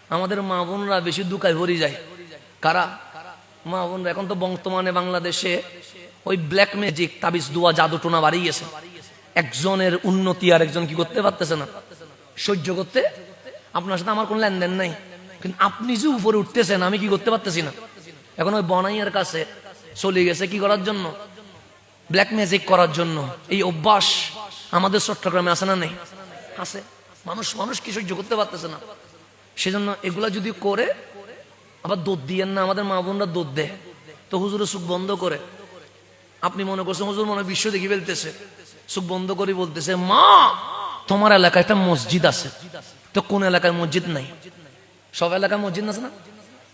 আমাদের মা বোনরা বেশি দুকায় ভরি যায়। কারা? মা বোনরা। এখন তো বর্তমানে বাংলাদেশে ওই ব্ল্যাক ম্যাজিক, তাবিজ দোয়া, জাদু টোনা বাড়িয়ে গেছে। একজনের উন্নতি আর একজন কি করতে পারতেছে না, সহ্য করতে। আপনার সাথে আমার কোন লেনদেন নাই, কিন্তু আপনি যে উপরে উঠতেছেন আমি কি করতে পারতেছি না। এখন ওই বনাইয়ের কাছে চলে গেছে কি করার জন্য? ব্ল্যাক ম্যাজিক করার জন্য। এই অভ্যাস আমাদের চট্টগ্রামে আছে না? নেই? আছে। মানুষ কি সহ্য করতে পারতেছে না। সেজন্য এগুলা যদি করে, আবার দোদ দিয়েন না, আমাদের মা বোনরা দোদ দেয় তো হুজুরের চোখ বন্ধ করে। আপনি মনে করছেন হুজুর মনে বিশ্ব দেখি ফেলতেছে, চোখ বন্ধ করে বলতেছে, মা তোমার এলাকায় একটা মসজিদ আছে। তো কোন এলাকায় মসজিদ নাই? সব এলাকায় মসজিদ আছে না?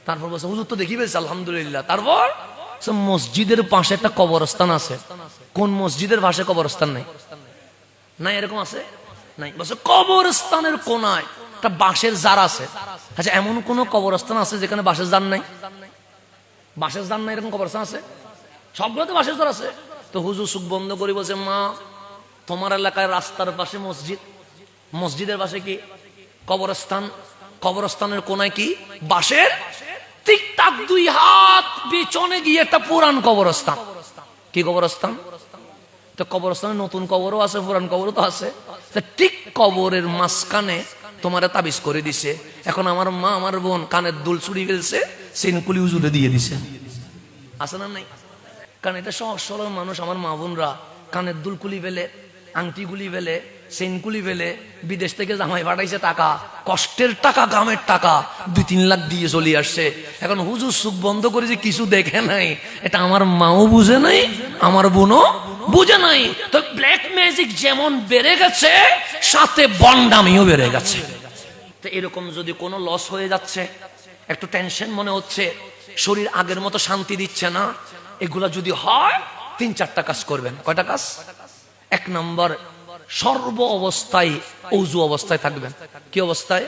তারপর বলছে হুজুর তো দেখি ফেলছে, আলহামদুলিল্লাহ। তারপর মসজিদের পাশে একটা কবরস্থান আছে। কোন মসজিদের পাশে কবরস্থান নাই? নাই, এরকম আছে? নাই। বলছে কবরস্থানের কোনায় একটা বাঁশের জার আছে। আচ্ছা, এমন কোন কবরস্থান আছে যেখানে বাঁশের জার নাই? বাঁশের জার নাই, এরকম কবরস্থান আছে? সবগুলোতে বাঁশের জার আছে। তো হুজুর চোখ বন্ধ করে বলছে, মা তোমার এলাকায় রাস্তার পাশে মসজিদ, মসজিদের পাশে কি কবরস্থান, কবরস্থানের কোনায় কি বাঁশের টিকটাক 2 হাত পিছনে গিয়ে একটা পুরান কবরস্থান। কি কবরস্থান? তো কবরস্থানে নতুন কবরও আছে, পুরান কবরও তো আছে। ঠিক কবরের মাঝখানে তোমার তাবিজ করে দিছে। এখন আমার মা আমার বোন কানের দুল চুরি ফেলছে, সেনকুলি উজুরে দিয়ে দিছে। আছে না? নাই। কারণ এটা সহজ সরল মানুষ। আমার মা বোনরা কানের দুল কুলি ফেলে, আংটি গুলি ফেলে, সেনকুলি ফেলে, বিদেশ থেকে জামাই পাঠাইছে টাকা, কষ্টের টাকা, গ্রামের টাকা 2-3 লাখ দিয়ে চলে আসছে। এখন হুজুর চোখ বন্ধ করে যে কিছু দেখে নাই, এটা আমার মাও বুঝে নাই, আমার বোনও বুঝে নাই। তো ব্ল্যাক ম্যাজিক যেমন বেড়ে গেছে, সাথে বন্ডামিও বেড়ে গেছে। তো এরকম যদি কোনো লস হয়ে যাচ্ছে, একটু টেনশন মনে হচ্ছে, শরীর আগের মতো শান্তি দিচ্ছে না, এগুলা যদি হয় 3-4টা কাজ করবেন। কয়টা কাজ? 1 নম্বর, সর্ব অবস্থায় অজু অবস্থায় থাকবেন। কি অবস্থায়?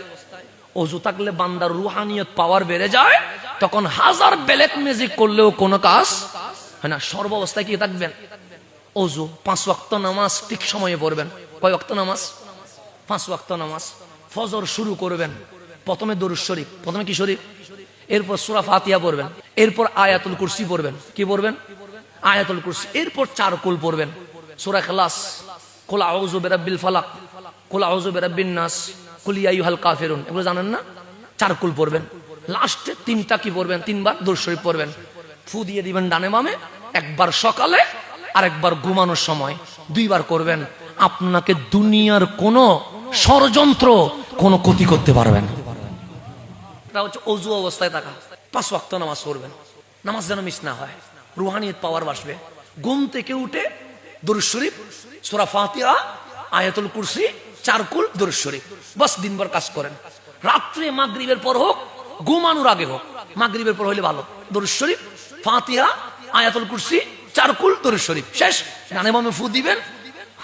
অজু থাকলে বান্দার রুহানিয়ত পাওয়ার বেড়ে যায়, তখন হাজার ব্ল্যাক ম্যাজিক করলেও কোনো কাজ হয় না। সর্ব অবস্থায় কি থাকবেন? অজু। 5 ওয়াক্ত নামাজ ঠিক সময়ে পড়বেন। কয় ওয়াক্ত নামাজ? 5 ওয়াক্ত নামাজ। ফজর শুরু করবেন, প্রথমে দরুদ শরীফ। প্রথমে কি শরীফ? এরপর সূরা ফাতিহা পড়বেন, এরপর আয়াতুল কুরসি পড়বেন। কি পড়বেন? আয়াতুল কুরসি। এরপর 4 কুল পড়বেন, সূরা ইখলাস, কুল আউযু বিরাব্বিল ফালাক, কুল আউযু বিরাব্বিন নাস, কুল ইয়া আইয়ুহাল কাফিরুন। এগুলো জানেন না? 4 কুল পড়বেন। লাস্টে 3টা কি পড়বেন? 3বার দরুদ শরীফ পড়বেন। ফু দিয়ে দিবেন ডানে বামে, একবার সকালে আর একবার ঘুমানোর সময়, 2 বার করবেন। আপনাকে দুনিয়ার কোন ষড়যন্ত্র কোনো ক্ষতি করতে পারবে না। এটা হচ্ছে অজু অবস্থায় থাকা। 5 ওয়াক্ত নামাজ পড়বেন, নামাজ যেন মিস না হয়, রুহানিয়ত পাওয়ার বাসবে। ঘুম থেকে উঠে দরুদ শরীফ, সূরা ফাতিহা, আয়াতুল কুরসি, 4 কুল দরুদ শরীফ, বাস দিনভর কাজ করেন। রাত্রে মাগরিবের পর হোক, ঘুমানোর আগে হোক, মাগরিবের পর হলে ভালো। দরুদ শরীফ, ফাতিহা, আয়াতুল কুরসি, 4 কুল দরুদ শরীফ, শেষ। ডানে বামে ফু দিবেন,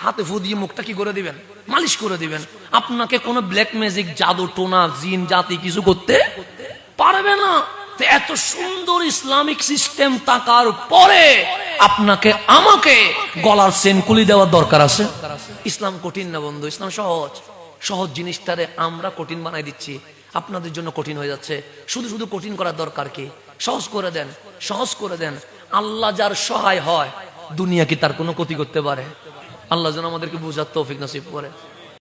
হাতে ফু দিয়ে মুখটা কি করে দিবেন? মালিশ করে দিবেন। আপনাকে কোনো ব্ল্যাক ম্যাজিক, জাদু টোনা, জিন জাতি কিছু করতে পারবে না। এত সুন্দর ইসলামিক সিস্টেম থাকার পরে আপনাকে আমাকে গলার সেনকুলি দেওয়ার দরকার আছে? ইসলাম কঠিন না বন্ধু, ইসলাম সহজ। সহজ জিনিসটারে আমরা কঠিন বানাই দিচ্ছি, আপনাদের জন্য কঠিন হয়ে যাচ্ছে। শুধু শুধু কঠিন করার দরকার কি? সহজ করে দেন, সহজ করে দেন। আল্লাহ যার সহায় হয়, দুনিয়া কি তার কোনো ক্ষতি করতে পারে? আল্লাহ যেন আমাদেরকে বুঝার তৌফিক নসিব করে।